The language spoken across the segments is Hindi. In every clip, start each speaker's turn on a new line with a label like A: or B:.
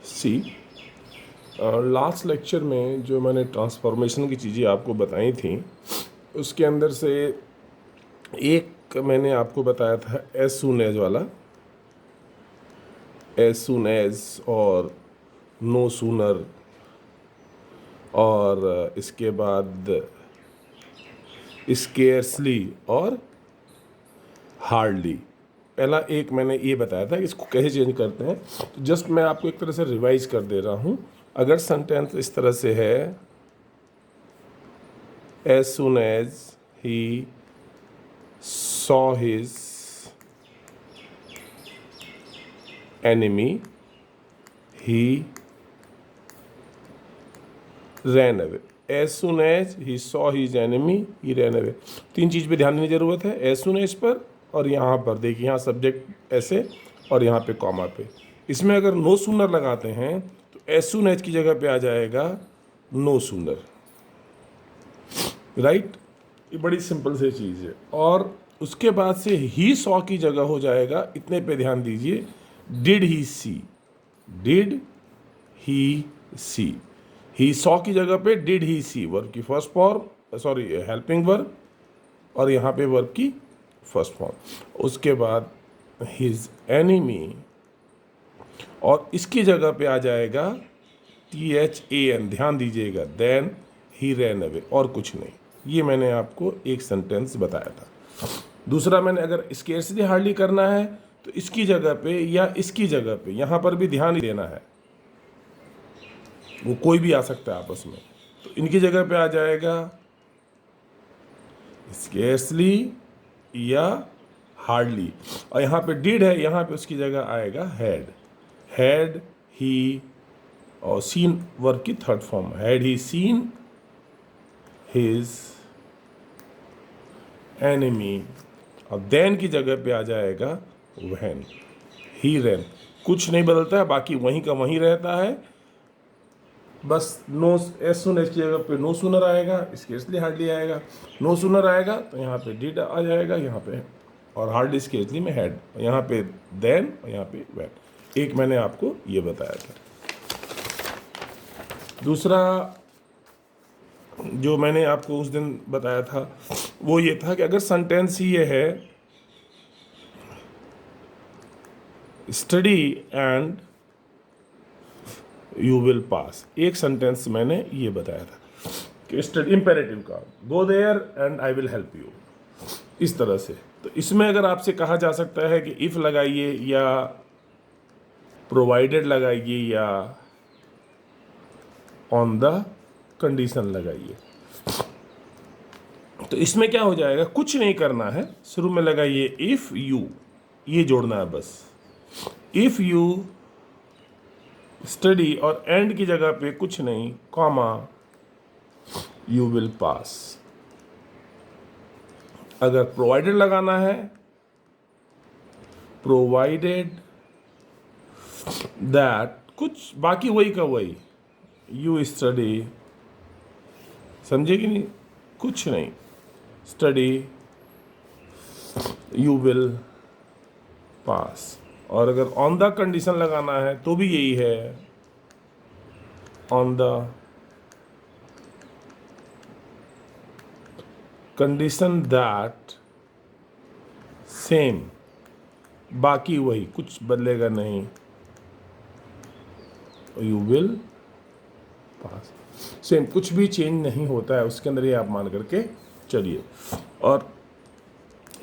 A: सी लास्ट लेक्चर में जो मैंने ट्रांसफॉर्मेशन की चीज़ें आपको बताई थी, उसके अंदर से एक मैंने आपको बताया था एज सून एज वाला, एज सून एज और नो सूनर, और इसके बाद स्केर्सली और हार्डली। पहला एक मैंने ये बताया था कि इसको कैसे चेंज करते हैं। तो जस्ट मैं आपको एक तरह से रिवाइज कर दे रहा हूँ। अगर सेंटेंस इस तरह से है, as soon as he saw his enemy he ran away. As soon as he saw his enemy he ran away. तीन चीज़ पे ध्यान देने की ज़रूरत है, एज सुन एज पर और यहाँ पर देखिए, यहाँ सब्जेक्ट ऐसे और यहाँ पे कॉमा पे। इसमें अगर नो सूनर लगाते हैं तो एज सुन एज की जगह पे आ जाएगा नो सूनर, राइट। ये बड़ी सिंपल सी चीज़ है। और उसके बाद से ही सॉ की जगह हो जाएगा, इतने पे ध्यान दीजिए, did he see, did he see. He saw की जगह पे डिड ही सी वर्ब की first form, sorry helping verb, और यहाँ पे वर्ब की फर्स्ट फॉर्म। उसके बाद हिज एनिमी, और इसकी जगह पे आ जाएगा THAN, ध्यान दीजिएगा, देन ही रैन अवे, और कुछ नहीं। ये मैंने आपको एक सेंटेंस बताया था। दूसरा मैंने, अगर स्केर्सली हार्डली करना है तो इसकी जगह पे या इसकी जगह पे, यहाँ पर भी ध्यान ही देना है, वो कोई भी आ सकता है आपस में। तो इनकी जगह पे आ जाएगा स्केर्सली या हार्डली, और यहाँ पे डिड है, यहाँ पे उसकी जगह आएगा हैड, हैड ही, और सीन वर्ब की third form, had he seen his enemy, और देन की जगह पे आ जाएगा व्हेन ही रैन। कुछ नहीं बदलता है, बाकी वहीं का वहीं रहता है, बस नो एज सुन एज की जगह पे नो सूनर आएगा, स्केर्सली हार्डली आएगा। नो सूनर आएगा तो यहाँ पे डिड आ जाएगा, यहाँ पे, और हार्डली स्केर्सली में हैड, यहाँ पे देन, और यहाँ पे व्हेन। एक मैंने आपको ये बताया था। दूसरा जो मैंने आपको उस दिन बताया था वो ये था कि अगर सेंटेंस ही ये है, study and you will pass. एक सेंटेंस मैंने ये बताया था कि स्टडी इंपेरेटिव का, go there and I will help you, इस तरह से। तो इसमें अगर आपसे कहा जा सकता है कि इफ़ लगाइए या प्रोवाइडेड लगाइए या ऑन द कंडीशन लगाइए, तो इसमें क्या हो जाएगा, कुछ नहीं करना है, शुरू में लगाइए इफ़ यू, ये जोड़ना है बस, इफ़ यू स्टडी, और एंड की जगह पे कुछ नहीं, कॉमा, यू विल पास। अगर प्रोवाइडेड लगाना है, प्रोवाइडेड दैट, कुछ बाकी वही का वही, यू स्टडी, समझे कि नहीं, कुछ नहीं, स्टडी यू विल पास। और अगर ऑन द कंडीशन लगाना है तो भी यही है, on the condition that, same, बाकी वही, कुछ बदलेगा नहीं, यू विल पास, सेम, कुछ भी चेंज नहीं होता है उसके अंदर, ये आप मान करके चलिए। और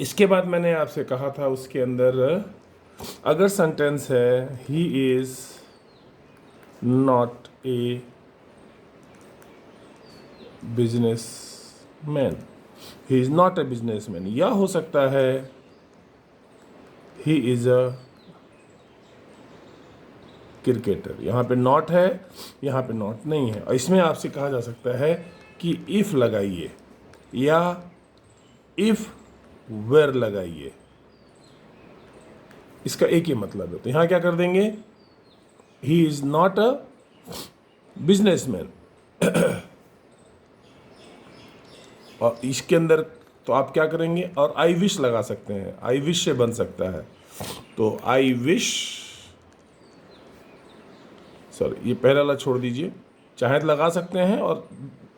A: इसके बाद मैंने आपसे कहा था उसके अंदर, अगर सेंटेंस है he is not A business man, he is not A business man, या हो सकता है ही इज अ क्रिकेटर। यहाँ पे नॉट है, यहाँ पे नॉट नहीं है, और इसमें आपसे कहा जा सकता है कि इफ लगाइए या इफ वेर लगाइए, इसका एक ही मतलब है। तो यहाँ क्या कर देंगे, ही इज नॉट अ बिजनेसमैन, और इसके अंदर तो आप क्या करेंगे, और आई विश लगा सकते हैं, आई विश से बन सकता है, तो आई विश सॉरी, ये पहला वाला छोड़ दीजिए, चाहे तो लगा सकते हैं और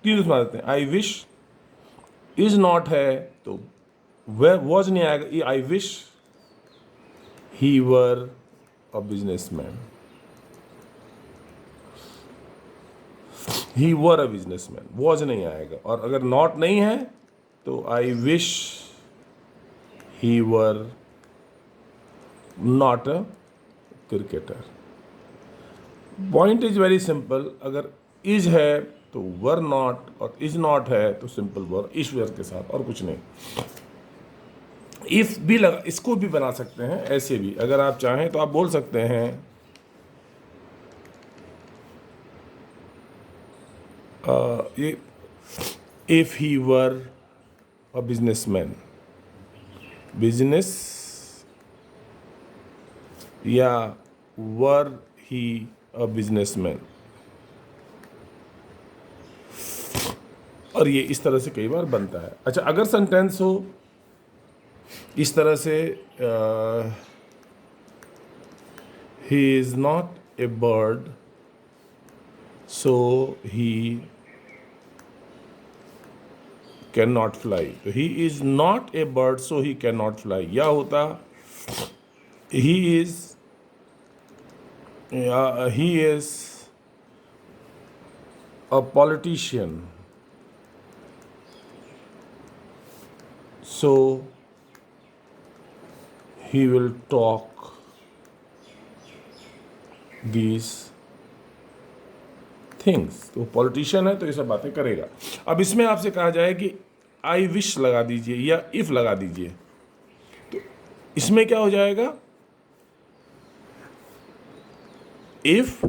A: तीन उसमें आ देते हैं। आई विश इज नॉट है तो वह वॉज नहीं आएगा, ये I wish he were a businessman, he were a businessman, was नहीं आएगा। और अगर नॉट नहीं है तो I wish he were not a cricketer. Point is very simple, अगर इज है तो वर नॉट और इज नॉट है तो सिंपल वर ईश्वर के साथ, और कुछ नहीं। इफ भी लगा, इसको भी बना सकते हैं ऐसे भी, अगर आप चाहें तो आप बोल सकते हैं ये if he were a businessman, business, या वर ही अ बिजनेसमैन। और ये इस तरह से कई बार बनता है। अच्छा, अगर सेंटेंस हो इस तरह से, he is not a bird so he can not fly, तो he is not a bird so he can not fly, या होता he is a politician so he will talk these things। तो पॉलिटिशियन है तो ये सब बातें करेगा। अब इसमें आपसे कहा जाए कि आई विश लगा दीजिए या इफ लगा दीजिए, तो इसमें क्या हो जाएगा, इफ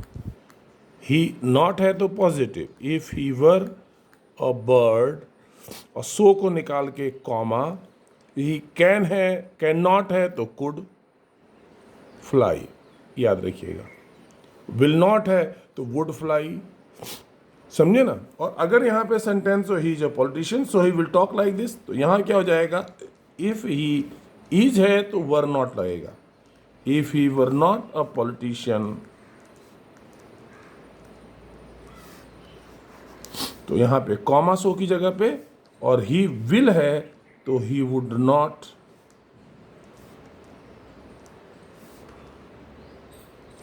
A: ही नॉट है तो positive, if he were a bird और सो को निकाल के कॉमा, ही कैन है, कैन नॉट है तो कुड फ्लाई, याद रखिएगा। विल नॉट है तो वुड फ्लाई, समझे ना। और अगर यहाँ पे सेंटेंस हो he is a politician so he will talk like this, तो यहाँ क्या हो जाएगा, इफ ही इज है तो वर नॉट लगेगा, if he were not a politician तो यहाँ पे कॉमा सो की जगह पे, और ही विल है तो he would not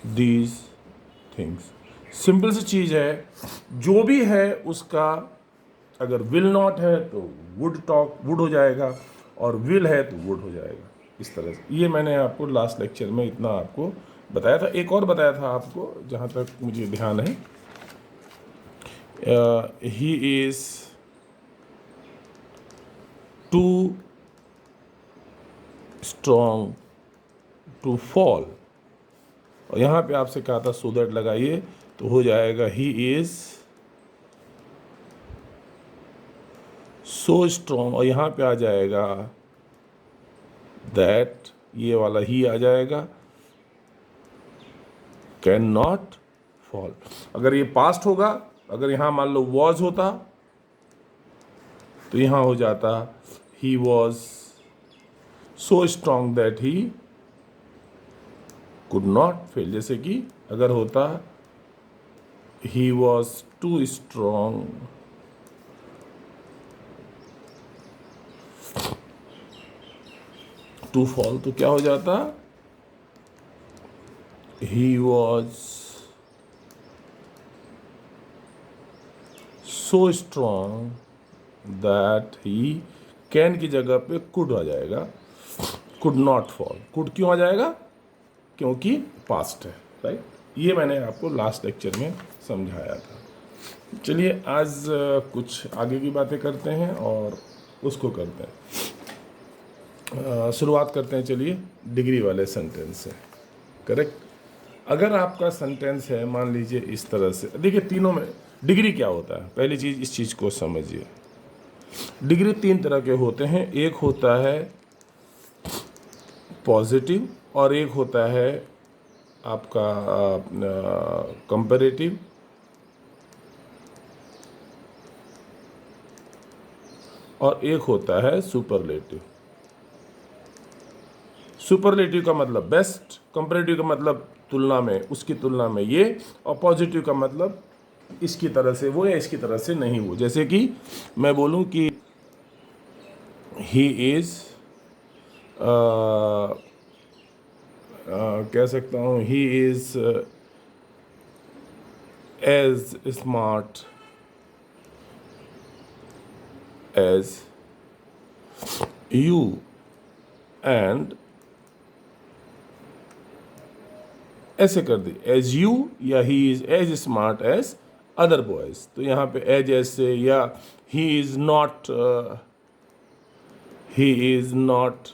A: these things. Simple सी चीज है, जो भी है उसका अगर विल नॉट है तो वुड टॉक वुड हो जाएगा, और विल है तो वुड हो जाएगा। इस तरह से ये मैंने आपको लास्ट लेक्चर में इतना आपको बताया था। एक और बताया था आपको जहाँ तक मुझे ध्यान है, he is too strong to fall, और यहाँ पे आपसे कहा था सो दैट लगाइए तो हो जाएगा ही इज सो स्ट्रॉन्ग, और यहाँ पे आ जाएगा दैट, ये वाला ही आ जाएगा, कैन नॉट फॉल। अगर ये पास्ट होगा, अगर यहाँ मान लो वॉज होता तो यहाँ हो जाता he was so strong that he could not fail. जैसे कि अगर होता he was too strong to fall, तो क्या हो जाता, he was so strong that he, can की जगह पे कुड आ जाएगा, कुड नॉट फॉल। कुड क्यों आ जाएगा, क्योंकि पास्ट है, राइट। ये मैंने आपको लास्ट लेक्चर में समझाया था। चलिए आज कुछ आगे की बातें करते हैं और उसको करते हैं। शुरुआत करते हैं, चलिए डिग्री वाले सेंटेंस से। करेक्ट। अगर आपका सेंटेंस है मान लीजिए इस तरह से, देखिए तीनों में डिग्री क्या होता है, पहली चीज़ इस चीज़ को समझिए। डिग्री तीन तरह के होते हैं, एक होता है पॉजिटिव और एक होता है आपका कंपैरेटिव, और एक होता है सुपरलेटिव। सुपरलेटिव का मतलब बेस्ट, कंपैरेटिव का मतलब तुलना में, उसकी तुलना में ये, और पॉजिटिव का मतलब इसकी तरह से वो या इसकी तरह से नहीं वो। जैसे कि मैं बोलूं कि ही इज़, कह सकता हूँ he is as smart as you and, ऐसे कर दी, एज यू, या he is as smart as other boys. तो यहाँ पे एज ऐसे, या he is not, he is not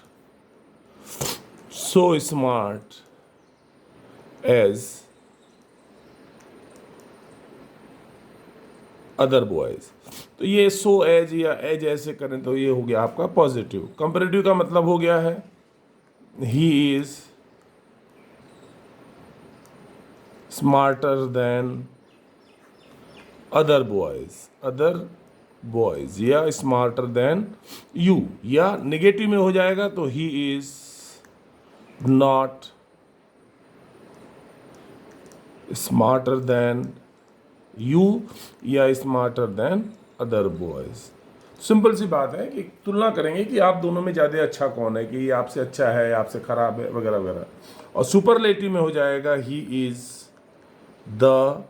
A: so smart as other boys. तो ये सो एज या एज ऐसे करें तो ये हो गया आपका पॉजिटिव। कंपेरेटिव का मतलब हो गया है he is smarter than other boys या स्मार्टर देन यू, या नेगेटिव में हो जाएगा तो he is not smarter than you या smarter than other boys. Simple सी बात है कि तुलना करेंगे कि आप दोनों में ज़्यादा अच्छा कौन है, कि ये आपसे अच्छा है, आपसे खराब है, वगैरह वगैरह। और सुपरलेटिव में हो जाएगा he is the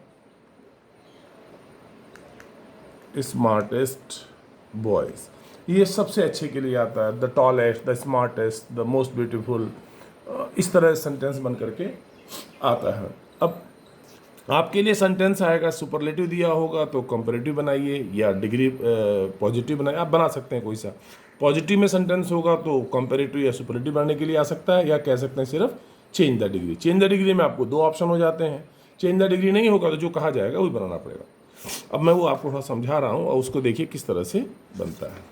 A: smartest boys. ये सबसे अच्छे के लिए आता है, the tallest, the smartest, the most beautiful, इस तरह सेंटेंस बन करके आता है। अब आपके लिए सेंटेंस आएगा, सुपरलेटिव दिया होगा तो कंपैरेटिव बनाइए या डिग्री पॉजिटिव बनाइए, आप बना सकते हैं कोई सा। पॉजिटिव में सेंटेंस होगा तो कंपैरेटिव या सुपरलेटिव बनाने के लिए आ सकता है, या कह सकते हैं सिर्फ change the degree. Change the degree में आपको 2 ऑप्शन हो जाते हैं। चेंज द डिग्री नहीं होगा तो जो कहा जाएगा वही बनाना पड़ेगा। अब मैं वो आपको थोड़ा समझा रहा हूँ और उसको देखिए किस तरह से बनता है।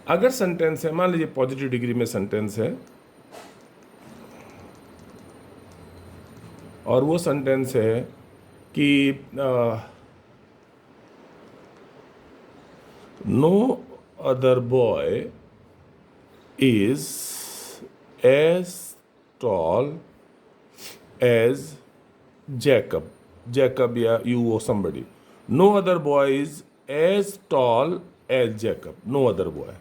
A: अगर सेंटेंस है, मान लीजिए पॉजिटिव डिग्री में सेंटेंस है, और वो सेंटेंस है कि no other boy is as tall as Jacob या you or somebody. No other boy is as tall as Jacob. No other boy.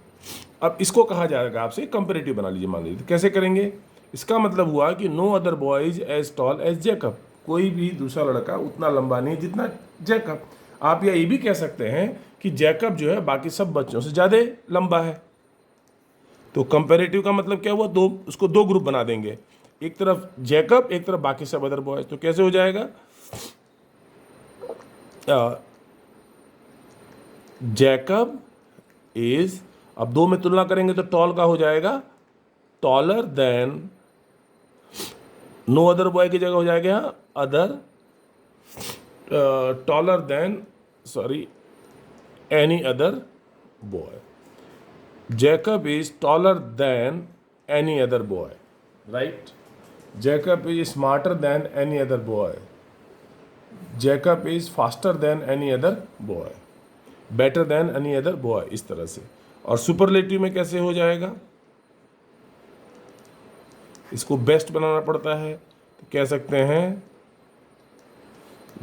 A: अब इसको कहा जाएगा आपसे कंपैरेटिव बना लीजिए, मान लीजिए। कैसे करेंगे? इसका मतलब हुआ कि no other boy is as tall as Jacob. कोई भी दूसरा लड़का उतना लंबा नहीं जितना जैकब। आप या ये भी कह सकते हैं कि जैकब जो है बाकी सब बच्चों से ज़्यादा लंबा है। तो कंपैरेटिव का मतलब क्या हुआ? उसको 2 ग्रुप बना देंगे, एक तरफ जैकब, एक तरफ बाकी सब अदर बॉयज। तो कैसे हो जाएगा? जैकब इज, अब 2 में तुलना करेंगे तो टॉल का हो जाएगा taller than, no other boy की जगह हो जाएगा other, taller than, sorry, any other boy. Jacob is taller than any other boy, right? Jacob is smarter than any other boy. Jacob is faster than any other boy. Better than any other boy, इस तरह से। और सुपरलेटिव में कैसे हो जाएगा? इसको बेस्ट बनाना पड़ता है, तो कह सकते हैं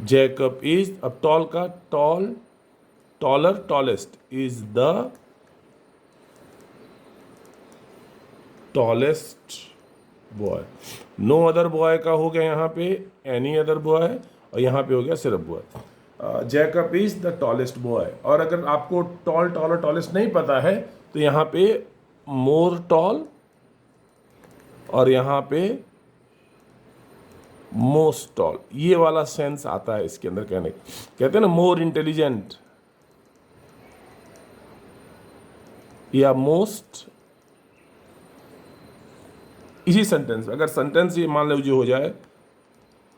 A: Jacob is, अब टॉल का tall, taller, tallest, is the tallest boy. No other boy का हो गया यहाँ पे एनी अदर बॉय, और यहाँ पे हो गया सिर्फ boy. Jacob is the tallest boy. और अगर आपको टॉल, टॉलर, टॉलेस्ट नहीं पता है तो यहाँ पे मोर टॉल और यहाँ पे मोस्ट टॉल, ये वाला सेंस आता है इसके अंदर। कहते हैं ना मोर इंटेलिजेंट या मोस्ट, इसी सेंटेंस। अगर सेंटेंस ये मान लीजिए हो जाए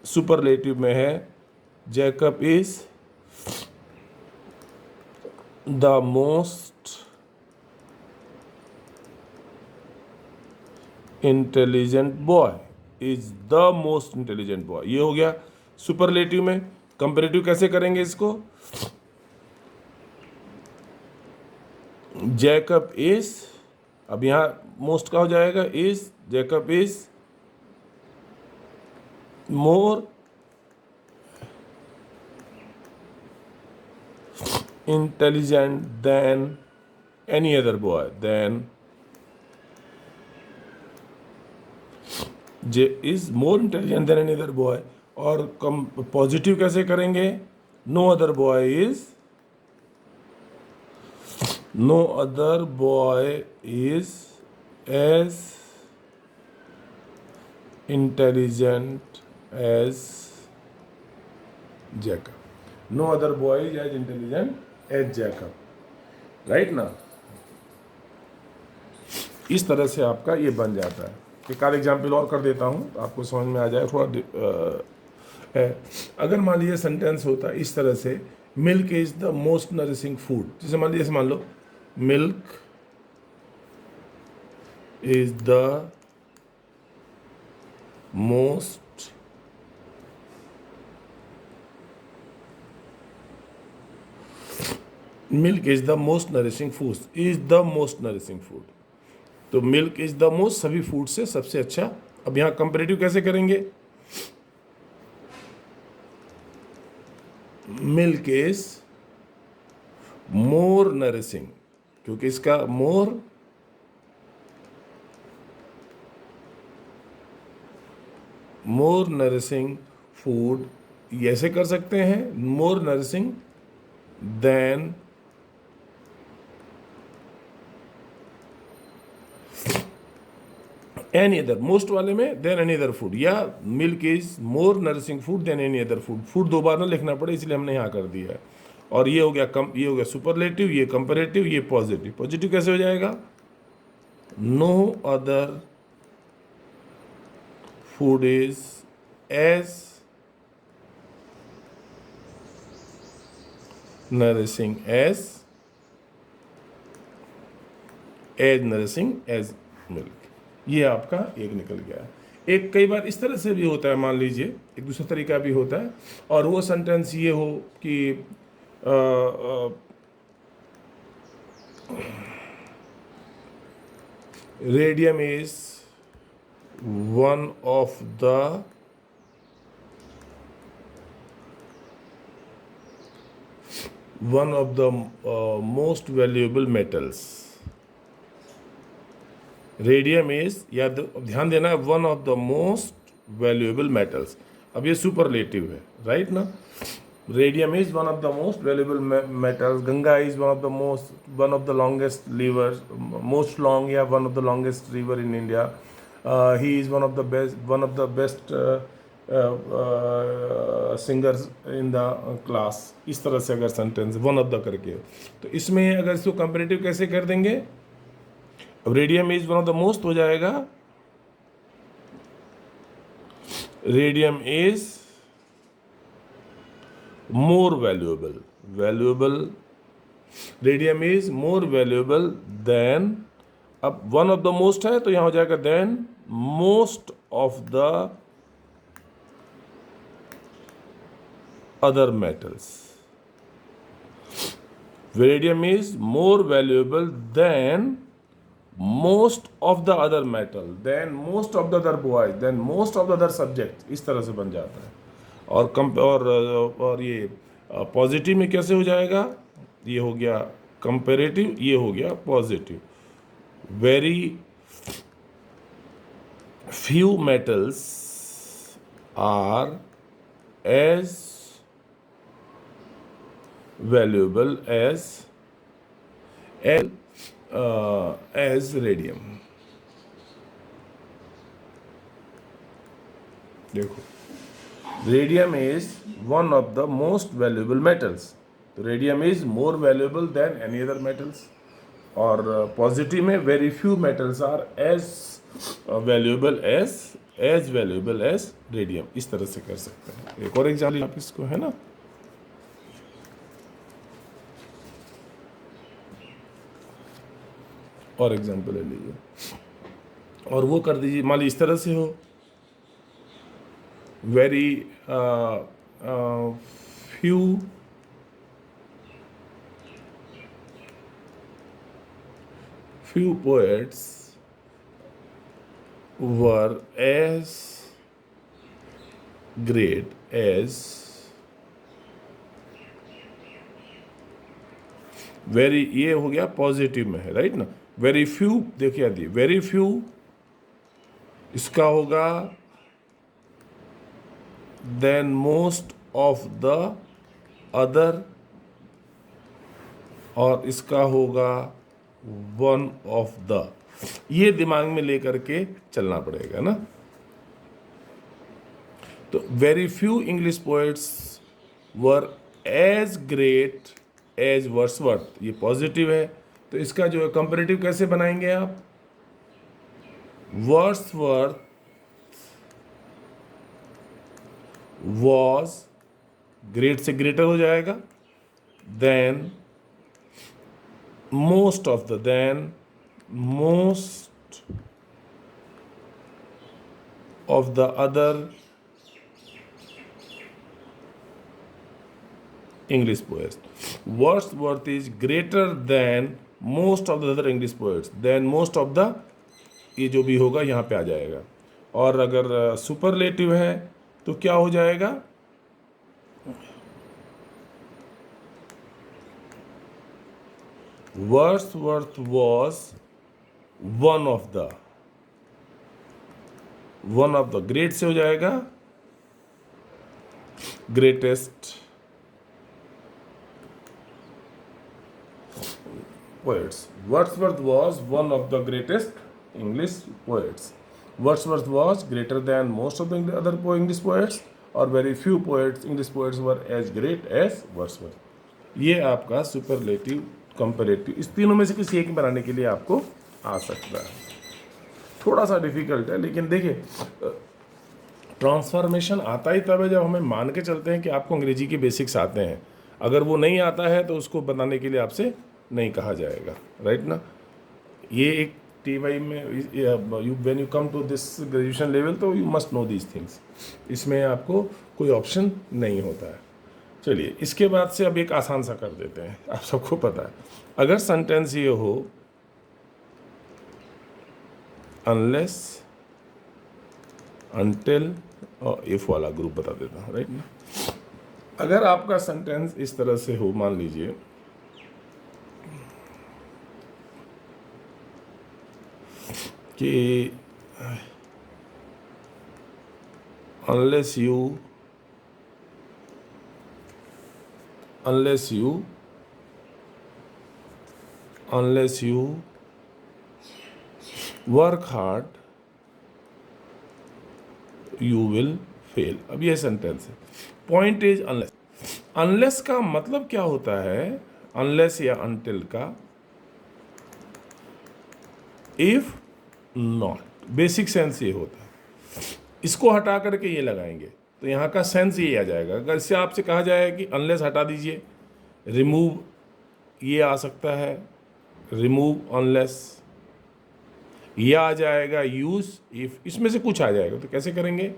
A: सुपरलेटिव में है Jacob is the most intelligent boy, is the most intelligent boy, ये हो गया सुपरलेटिव में। कंपैरेटिव कैसे करेंगे इसको? जैकब इज अब यहाँ मोस्ट का हो जाएगा is, Jacob is more intelligent than any other boy, than J is more intelligent than any other boy. और कम पॉजिटिव कैसे करेंगे? No other boy is, no other boy is as intelligent as Jacob, no other boy is as intelligent as Jacob, right ना। इस तरह से आपका ये बन जाता है। एक आध एग्जाम्पल और कर देता हूँ, आपको समझ में आ जाए थोड़ा है। अगर मान लीजिए सेंटेंस होता है इस तरह से, milk is the most nourishing food, जैसे मान लो milk is the most milk is the most nourishing food, is the most nourishing food. तो मिल्क इज द मोस्ट सभी फूड से सबसे अच्छा। अब यहां कंपेरेटिव कैसे करेंगे? मिल्क इज मोर नरिशिंग, क्योंकि इसका मोर नरिशिंग फूड, ऐसे कर सकते हैं, more nourishing than any other, most वाले में देन एनी अदर फूड, या milk is more nourishing food than any other food. Food दो बार ना लिखना पड़े, इसलिए हमने यहाँ कर दिया है। और ये हो गया ये हो गया सुपरलेटिव, ये कंपेरेटिव, ये पॉजिटिव। पॉजिटिव कैसे हो जाएगा? No other food is as nourishing as nourishing as milk. ये आपका एक निकल गया। एक कई बार इस तरह से भी होता है, मान लीजिए एक दूसरा तरीका भी होता है, और वो सेंटेंस ये हो कि radium is one of the most valuable metals. Radium is, या ध्यान देना, one of the most valuable metals. अब ये सुपरलेटिव है, राइट ना। Radium is one of the most valuable metals, Ganga is one of the longest river, most long या one of the longest river in India, he is one of the best singers in the class. इस तरह से अगर सेंटेंस वन ऑफ द करके, तो इसमें अगर इसको कंपेरेटिव कैसे कर देंगे? अब radium is one of the most हो जाएगा, radium is more valuable, radium is more valuable than, अब वन ऑफ द मोस्ट है तो यहां हो जाएगा than most of the other metals. Radium is more valuable than most of the other metal, than most of the other boys, than most of the other subject. इस तरह से बन जाता है। और ये पॉजिटिव में कैसे हो जाएगा? ये हो गया कंपेरेटिव, ये हो गया positive. Very few metals are as valuable as radium. देखो, radium is one of the most valuable metals, तो radium is more valuable than any other metals. और पॉजिटिव में very few metals are as valuable as radium. इस तरह से कर सकते हैं। एक और एग्जाम्पल आप इसको, है ना, और एग्जाम्पल ले लीजिए और वो कर दीजिए। मान लीजिए इस तरह से हो, very few poets were as great as very, ये हो गया पॉजिटिव में है, राइट ना। वेरी फ्यू देखिए दी, वेरी फ्यू इसका होगा than most of the other, और इसका होगा वन ऑफ द। ये दिमाग में लेकर के चलना पड़ेगा ना। तो very few English poets were as great as Wordsworth, ये पॉजिटिव है, तो इसका जो है कंपैरेटिव कैसे बनाएंगे आप, वर्ड्सवर्थ वॉज, ग्रेट से ग्रेटर हो जाएगा, than most of the, than most of the other English poets. Wordsworth is greater than most of the other English poets. Then most of the, ये जो भी होगा यहाँ पे आ जाएगा। और अगर सुपरलेटिव है तो क्या हो जाएगा, Wordsworth was one of the, great से हो जाएगा greatest poets. Wordsworth was one of the greatest English poets. Wordsworth was greater than most of the other English poets, or very few poets, English poets were as great as Wordsworth. ये आपका सुपरलेटिव, कंपैरेटिव, इस तीनों में से किसी एक बनाने के लिए आपको आ सकता है। थोड़ा सा डिफिकल्ट है, लेकिन देखिए ट्रांसफॉर्मेशन आता ही तब है जब हमें मान के चलते हैं कि आपको अंग्रेजी के बेसिक्स आते हैं। अगर वो नहीं आता है तो उसको बताने के लिए आपसे नहीं कहा जाएगा, राइट ना। ये एक TY में you when you come to this graduation level तो you must know these things, इसमें आपको कोई ऑप्शन नहीं होता है। चलिए इसके बाद से अब एक आसान सा कर देते हैं, आप सबको पता है। अगर सेंटेंस ये हो अनलेस, अनटिल और इफ वाला ग्रुप बता देता हूँ, राइट ना। अगर आपका सेंटेंस इस तरह से हो, मान लीजिए कि unless you work hard you will fail। अब ये सेंटेंस है, पॉइंट इज अनलेस। अनलेस का मतलब क्या होता है, अनलेस या अनटिल का इफ नॉट, बेसिक सेंस ये होता है। इसको हटा करके ये लगाएंगे तो यहाँ का सेंस ये आ जाएगा। अगर इससे आपसे कहा जाए कि अनलेस हटा दीजिए, रिमूव ये आ सकता है, रिमूव अनलेस, ये आ जाएगा यूज इफ, इसमें से कुछ आ जाएगा। तो कैसे करेंगे,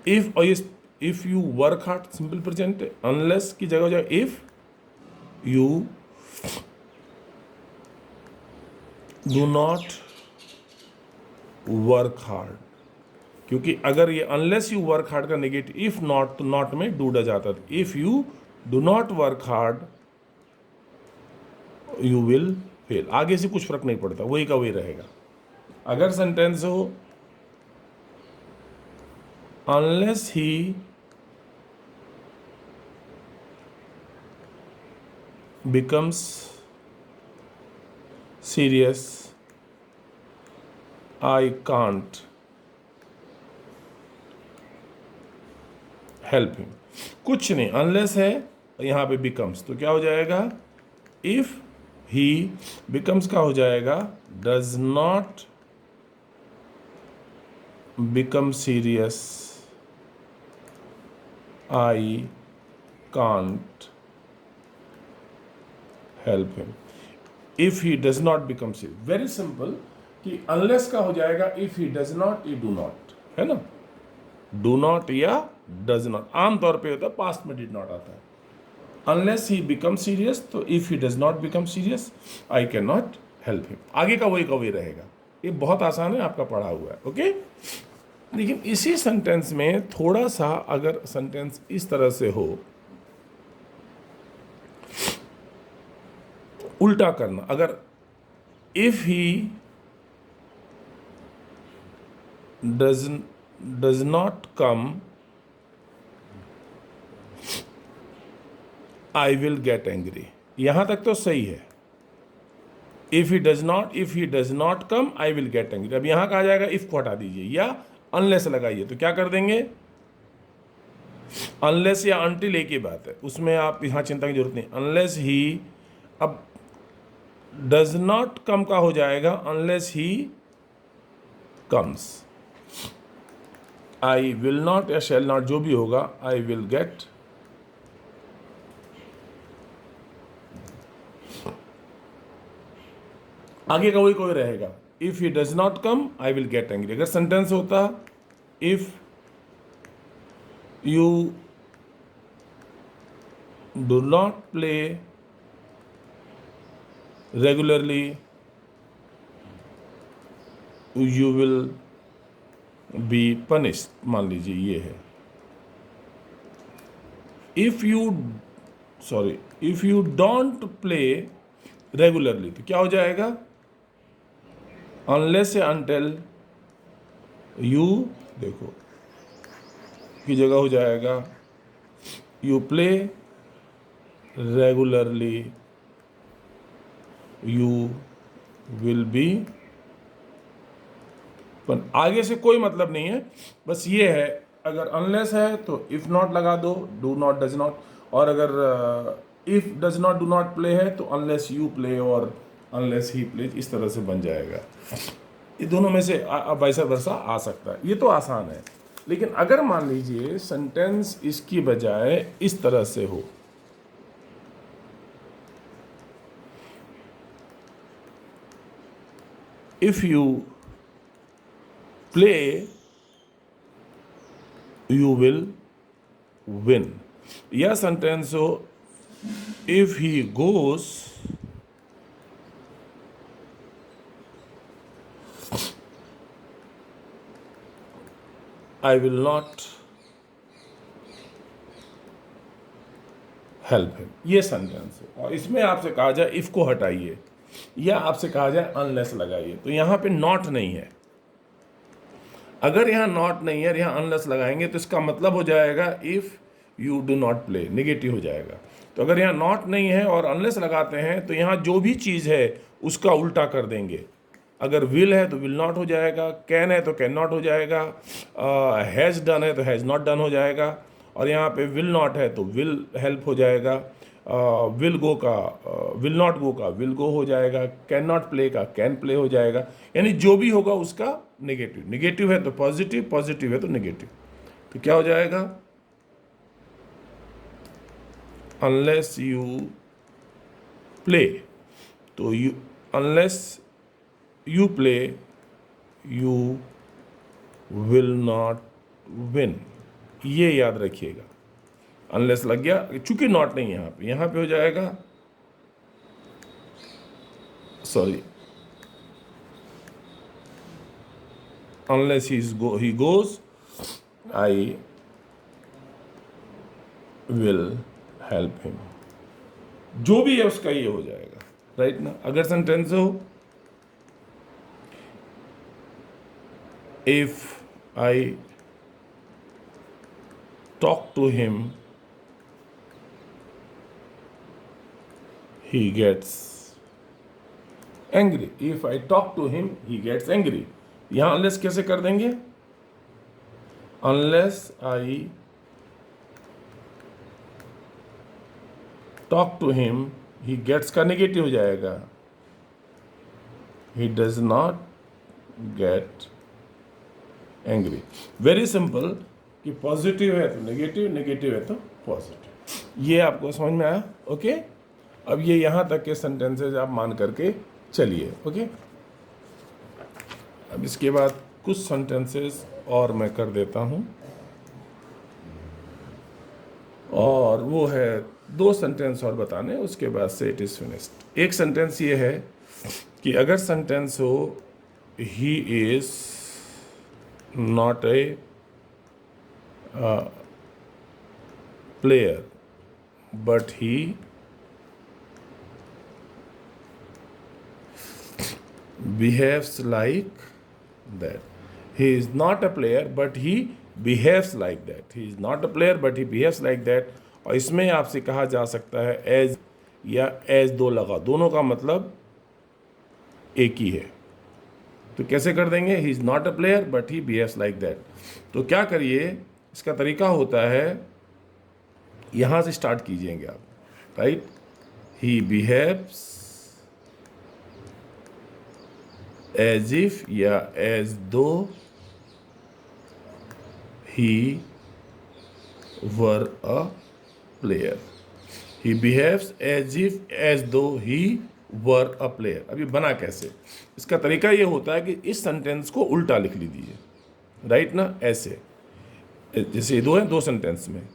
A: इफ, और if you work hard simple present, unless की जगह हो जाए if you do not work hard, क्योंकि अगर ये अनलेस यू वर्क हार्ड का नेगेटिव इफ नॉट, तो नॉट में डू जाता था। If you do not work hard you will fail, आगे से कुछ फर्क नहीं पड़ता, वही का वही रहेगा। अगर सेंटेंस हो unless he becomes serious I can't help him, कुछ नहीं, अनलेस है यहाँ पे बिकम्स, तो क्या हो जाएगा, इफ ही बिकम्स का हो जाएगा does not become serious I can't help him. If he does not become serious, very simple, कि अनलेस का हो जाएगा इफ ही डज नॉट, ये डू नॉट है ना, डू नॉट या डज नॉट आमतौर पे होता है, पास्ट में डिड नॉट आता है। अनलेस ही बिकम सीरियस, तो if he does not become serious I can not help him. आगे का वही रहेगा। ये बहुत आसान है, आपका पढ़ा हुआ है। ओके, लेकिन इसी सेंटेंस में थोड़ा सा अगर सेंटेंस इस तरह से हो, उल्टा करना, अगर if he does not come I will get angry, यहां तक तो सही है। If he does not come I will get angry. अब यहां कहा जाएगा इफ को हटा दीजिए या अनलेस लगाइए, तो क्या कर देंगे, अनलेस या अनटिल एक ही बात है, उसमें आप यहां चिंता की जरूरत नहीं। अनलेस ही, अब डज नॉट कम का हो जाएगा unless he comes. I will not या शैल नॉट जो भी होगा, आई विल गेट आगे का वही रहेगा। If he does not come I will get angry. अगर सेंटेंस होता if you do not play regularly you will be punished, मान लीजिए ये है। If you don't play regularly, तो क्या हो जाएगा, अनलेस या अनटिल यू, देखो की जगह हो जाएगा you play regularly you will be, पर आगे से कोई मतलब नहीं है, बस ये है अगर अनलेस है तो इफ नॉट लगा दो, डू नॉट, डज नॉट, और अगर if does not do not play है तो अनलेस यू प्ले और अनलेस ही प्ले, इस तरह से बन जाएगा। ये दोनों में से वैसा वर्षा आ सकता है, ये तो आसान है। लेकिन अगर मान लीजिए सेंटेंस इसकी बजाय इस तरह से हो, if you play you will win, या सेंटेंस हो if he goes I will not help him, ये सेंटेंस है। और इसमें आपसे कहा जाए इफ को हटाइए या आपसे कहा जाए अनलेस लगाइए, तो यहां पे नॉट नहीं है। अगर यहाँ नॉट नहीं है और यहाँ अनलेस लगाएंगे तो इसका मतलब हो जाएगा if you do not play, negative हो जाएगा। तो अगर यहाँ नॉट नहीं है और अनलेस लगाते हैं तो यहाँ जो भी चीज़ है उसका उल्टा कर देंगे। अगर विल है तो विल नॉट हो जाएगा, कैन है तो कैन नॉट हो जाएगा, हैज़ डन है तो हैज़ नॉट डन हो जाएगा, और यहाँ पे विल नॉट है तो विल हेल्प हो जाएगा, विल गो का विल नॉट गो का विल गो हो जाएगा, कैन नॉट प्ले का कैन प्ले हो जाएगा। यानी जो भी होगा उसका नेगेटिव, नेगेटिव है तो पॉजिटिव, पॉजिटिव है तो नेगेटिव। तो क्या हो जाएगा, अनलेस यू प्ले, तो you unless you play you will not win, ये याद रखिएगा। अनलेस लग गया, चूंकि नॉट नहीं है यहाँ पे हो जाएगा, sorry, unless he goes I will help him, जो भी है उसका ये हो जाएगा, राइट ना। अगर सेंटेंस हो if I talk to him he gets angry, if I talk to him he gets angry। यहां unless कैसे कर देंगे, unless I talk to him he gets का नेगेटिव हो जाएगा, he does not get angry। Very simple कि पॉजिटिव है तो नेगेटिव, नेगेटिव है तो पॉजिटिव। ये आपको समझ में आया, ओके। अब ये यहाँ तक के सेंटेंसेज आप मान करके चलिए, ओके। अब इसके बाद कुछ सेंटेंसेस और मैं कर देता हूँ, और वो है 2 सेंटेंस और बताने, उसके बाद से इट इज़ फिनिश्ड। एक सेंटेंस ये है कि अगर सेंटेंस हो he is not a player but he behaves like that. He is not a player but he behaves like that. He is not a player but he behaves like that. और इसमें आपसे कहा जा सकता है एज या एज दो लगा, दोनों का मतलब एक ही है। तो कैसे कर देंगे? He is not a player but he behaves like that. तो क्या करिए, इसका तरीका होता है यहां से स्टार्ट कीजिएंगे आप, right. He behaves as if या as though he were a player. He behaves as if as though he were a player. अभी बना कैसे? इसका तरीका ये होता है कि इस सेंटेंस को उल्टा लिख लीजिए, राइट ना, ऐसे जैसे ये दो है, 2 सेंटेंस में,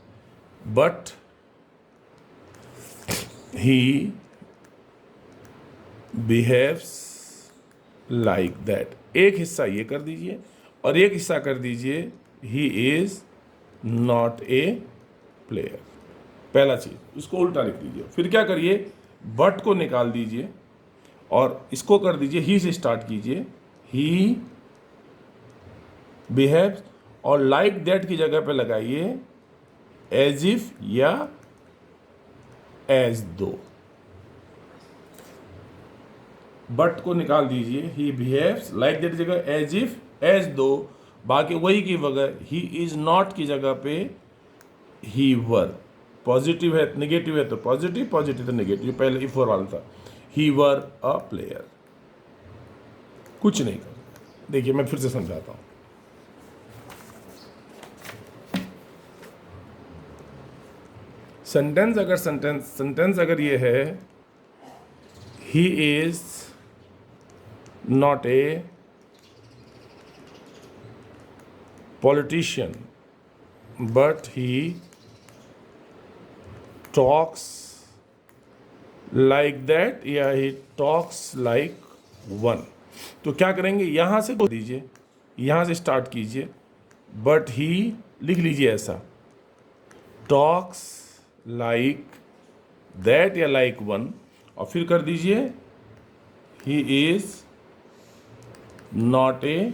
A: but he behaves like that। एक हिस्सा ये कर दीजिए और एक हिस्सा कर दीजिए he is not a player। पहला चीज, उसको उल्टा लिख दीजिए। फिर क्या करिए, बट को निकाल दीजिए और इसको कर दीजिए he से स्टार्ट कीजिए। he behaves और like that की जगह पे लगाइए as if या एज दो। बट को निकाल दीजिए, ही बिहेव्स लाइक दैट जगह एज इफ एज दो, बाकी वही की वजह ही इज नॉट की जगह पे ही वर। पॉजिटिव है नेगेटिव है तो पॉजिटिव, पॉजिटिव तो नेगेटिव, पहले इफ वाला था। ही वर अ प्लेयर। कुछ नहीं कर, देखिए मैं फिर से समझाता हूं। सेंटेंस अगर ये है he is not a politician but he talks like that या ही टॉक्स लाइक वन। तो क्या करेंगे, यहां से दीजिए, यहां से स्टार्ट कीजिए, बट ही लिख लीजिए ऐसा, टॉक्स लाइक दैट या लाइक वन, और फिर कर दीजिए ही is not a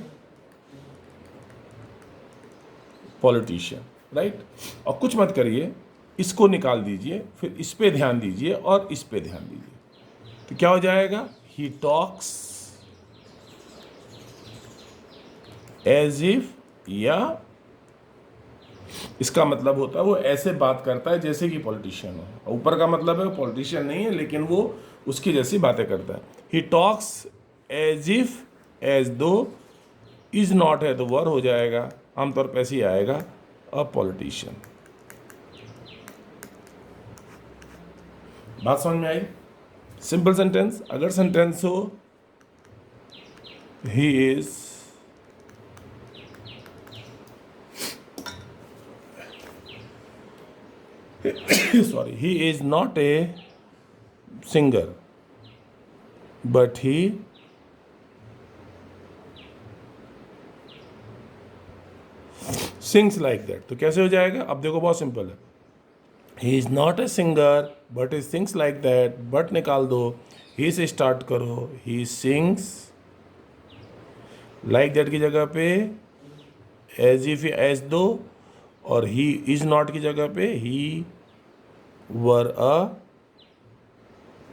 A: politician, right. और कुछ मत करिए, इसको निकाल दीजिए, फिर इस पे ध्यान दीजिए और इस पे ध्यान दीजिए। तो क्या हो जाएगा, ही टॉक्स एज इफ, या इसका मतलब होता है वो ऐसे बात करता है जैसे कि पॉलिटिशियन हो। ऊपर का मतलब है वो पॉलिटिशियन नहीं है लेकिन वो उसकी जैसी बातें करता है। He talks as if as though, is not है तो वर हो जाएगा, आमतौर पर ऐसे ही आएगा, अ पॉलिटिशियन। बात समझ में आई? Simple sentence. अगर सेंटेंस हो he is sorry, he is not a singer but he sings like that। तो कैसे हो जाएगा? अब देखो बहुत सिंपल है। he is not a singer but he sings like that, but निकाल दो, he से स्टार्ट करो, he sings like that की जगह पे as if as दो, और he is not की जगह पे he were a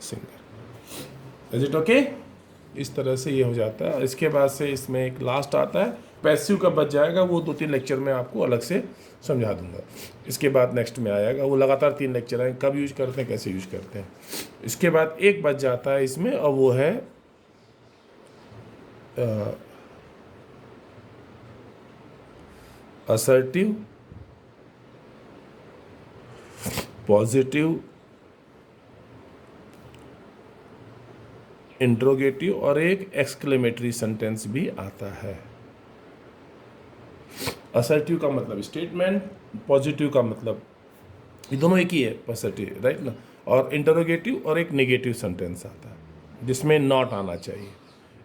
A: singer। Is it okay? इस तरह से ये हो जाता है। इसके बाद से इसमें एक लास्ट आता है, पैसिव का बच जाएगा, वो 2-3 लेक्चर में आपको अलग से समझा दूंगा। इसके बाद नेक्स्ट में आएगा, वो लगातार 3 लेक्चर हैं, कब यूज करते हैं, कैसे यूज करते हैं। इसके बाद एक बच जाता है इसमें, और वो है असर्टिव, पॉजिटिव, इंट्रोगेटिव, और एक एक्सक्लेमेटरी सेंटेंस भी आता है। असर्टिव का मतलब स्टेटमेंट, पॉजिटिव का मतलब ये दोनों एक ही है, पॉजिटिव, राइट ना। और इंटरोगेटिव और एक नेगेटिव सेंटेंस आता है जिसमें नॉट आना चाहिए।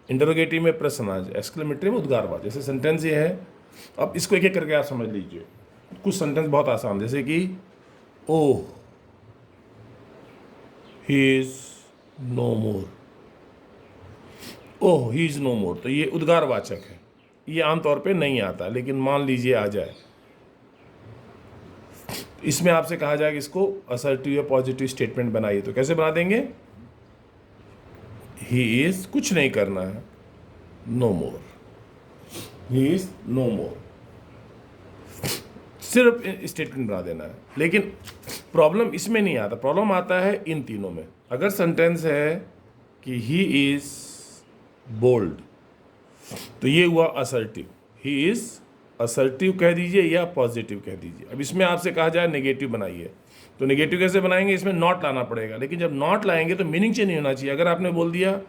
A: इंटरोगेटिव में प्रश्न आ जाए, एक्सक्लेमेटरी में उद्गारवाद। जैसे सेंटेंस ये है, अब इसको एक एक करके आप समझ लीजिए। कुछ सेंटेंस बहुत आसान, जैसे कि oh he is no more, oh he is no more, तो ये उद्गारवाचक है, ये आमतौर पे नहीं आता, लेकिन मान लीजिए आ जाए। इसमें आपसे कहा जाए कि इसको असर्टिव या पॉजिटिव स्टेटमेंट बनाइए, तो कैसे बना देंगे? ही इज, कुछ नहीं करना है, no more, he is no more, सिर्फ स्टेटमेंट बना देना है। लेकिन प्रॉब्लम इसमें नहीं आता, प्रॉब्लम आता है इन तीनों में। अगर सेंटेंस है कि ही इज बोल्ड, तो ये हुआ असर्टिव, ही इज असर्टिव कह दीजिए या पॉजिटिव कह दीजिए। अब इसमें आपसे कहा जाए नेगेटिव बनाइए, तो नेगेटिव कैसे बनाएंगे? इसमें नॉट लाना पड़ेगा, लेकिन जब नॉट लाएंगे तो मीनिंग चेंज नहीं होना चाहिए। अगर आपने बोल दिया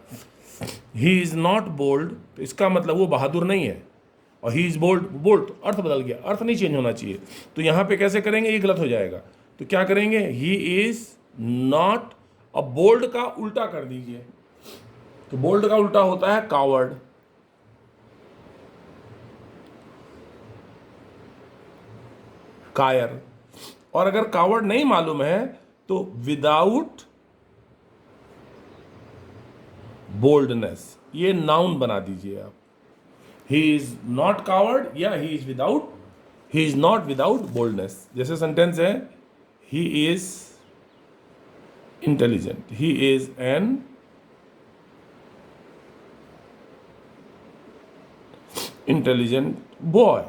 A: ही इज नॉट बोल्ड, तो इसका मतलब वो बहादुर नहीं है, और ही इज बोल्ड, बोल्ड तो अर्थ बदल गया, अर्थ नहीं चेंज होना चाहिए। तो यहाँ पे कैसे करेंगे? ये गलत हो जाएगा। तो क्या करेंगे? ही इज नॉट, अब बोल्ड का उल्टा कर दीजिए, तो बोल्ड का उल्टा होता है कावर्ड, कायर। और अगर कावर्ड नहीं मालूम है तो विदाउट बोल्डनेस, ये नाउन बना दीजिए आप। ही इज नॉट कावर्ड या he is without, he is not without boldness. जैसे सेंटेंस है he is intelligent, he is an intelligent boy.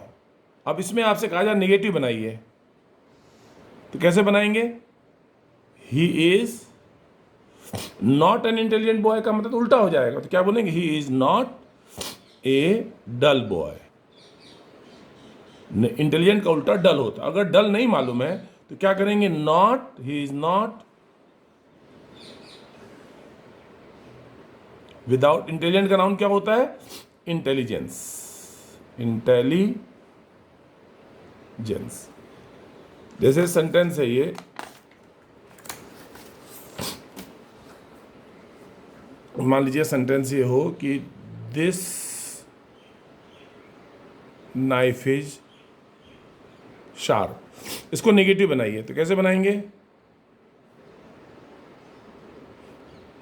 A: अब इसमें आपसे कहा जाए नेगेटिव बनाइए, तो कैसे बनाएंगे? He is not an intelligent boy का मतलब उल्टा हो जाएगा, तो क्या बोलेंगे? He is not a dull boy. Intelligent का उल्टा डल होता। अगर डल नहीं मालूम है तो क्या करेंगे? Not, he is not without, intelligent का नाउन क्या होता है? Intelligence, intelligence. जैसे सेंटेंस है ये, मान लीजिए सेंटेंस ये हो कि दिस नाइफ इज शार्प, इसको नेगेटिव बनाइए, तो कैसे बनाएंगे?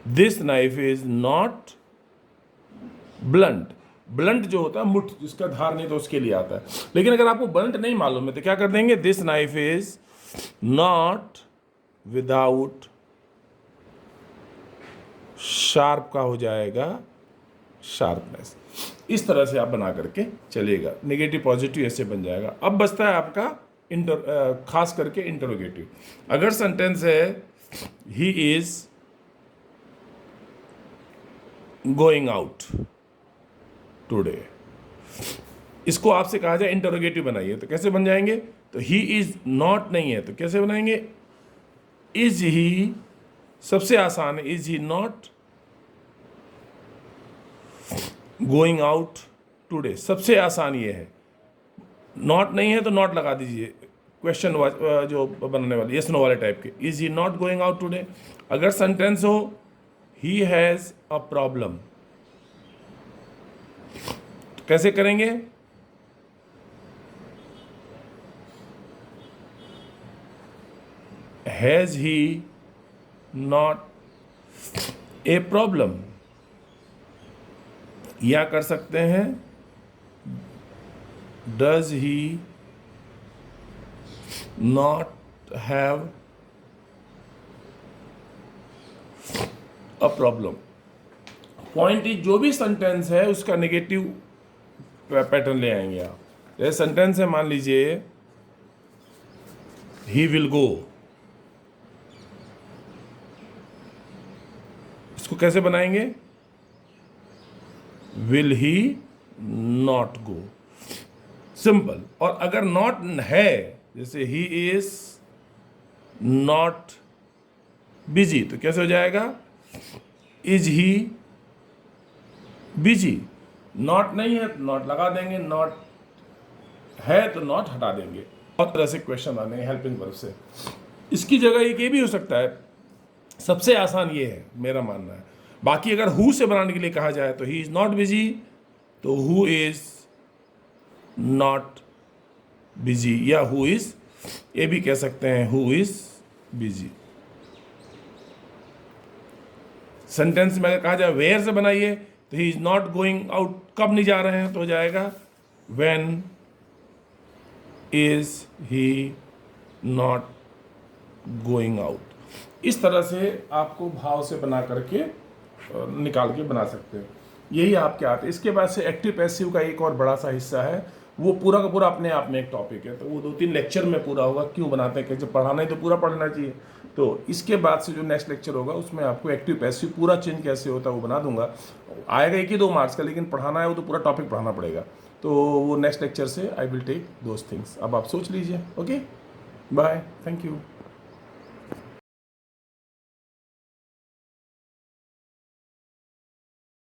A: This knife is not blunt, blunt जो होता है मुठ, जिसका धार नहीं तो उसके लिए आता है। लेकिन अगर आपको ब्लंट नहीं मालूम है तो क्या कर देंगे? This knife is not without sharp का हो जाएगा शार्पनेस। इस तरह से आप बना करके चलेगा, नेगेटिव पॉजिटिव ऐसे बन जाएगा। अब बचता है आपका खास करके इंटरोगेटिव। अगर सेंटेंस है he is going out today, इसको आपसे कहा जाए इंटरोगेटिव बनाइए, तो कैसे बन जाएंगे? तो ही इज नॉट नहीं है, तो कैसे बनाएंगे? इज ही, सबसे आसान है, is he not going out today, सबसे आसान ये है। नॉट नहीं है तो नॉट लगा दीजिए, क्वेश्चन जो बनाने वाले, यस नो वाले टाइप के। Is he not going out today. अगर सेंटेंस हो ही हैज अ प्रॉब्लम, तो कैसे करेंगे? Has he not a problem, या कर सकते हैं does he not have a problem. Point is जो भी सेंटेंस है उसका नेगेटिव पैटर्न ले आएंगे आप। जैसे सेंटेंस है, मान लीजिए ही विल गो, इसको कैसे बनाएंगे? Will he not go, simple. और अगर नॉट है, जैसे ही इज नॉट बिजी, तो कैसे हो जाएगा? Is he busy. नॉट नहीं है तो नॉट लगा देंगे, नॉट है तो नॉट हटा देंगे। बहुत तरह से क्वेश्चन आने हैं हेल्पिंग वर्ब से। इसकी जगह एक ये भी हो सकता है, सबसे आसान ये है मेरा मानना है। बाकी अगर हु से बनाने के लिए कहा जाए तो ही इज़ नॉट बिजी, तो हु इज़ नॉट बिजी, या हु इज़, ये भी कह सकते हैं हु इज़ बिजी। सेंटेंस में अगर कहा जाए वेयर से बनाइए तो he is not going out, कब नहीं जा रहे हैं, तो हो जाएगा when is he not going out. इस तरह से आपको भाव से बना करके निकाल के बना सकते हैं। यही आपके आते। इसके बाद से एक्टिव पैसिव का एक और बड़ा सा हिस्सा है, वो पूरा का पूरा अपने आप में एक टॉपिक है, तो वो 2-3 लेक्चर में पूरा होगा क्यों बनाते हैं, कैसे पढ़ाना है तो पूरा पढ़ना चाहिए। तो इसके बाद से जो नेक्स्ट लेक्चर होगा उसमें आपको एक्टिव पैसिव पूरा चेंज कैसे होता है वो बना दूंगा। आएगा 1 ही 2 मार्क्स का, लेकिन पढ़ाना है वो तो पूरा टॉपिक पढ़ाना पड़ेगा। तो वो नेक्स्ट लेक्चर से I will take those things. अब आप सोच लीजिए। Okay, bye, thank you.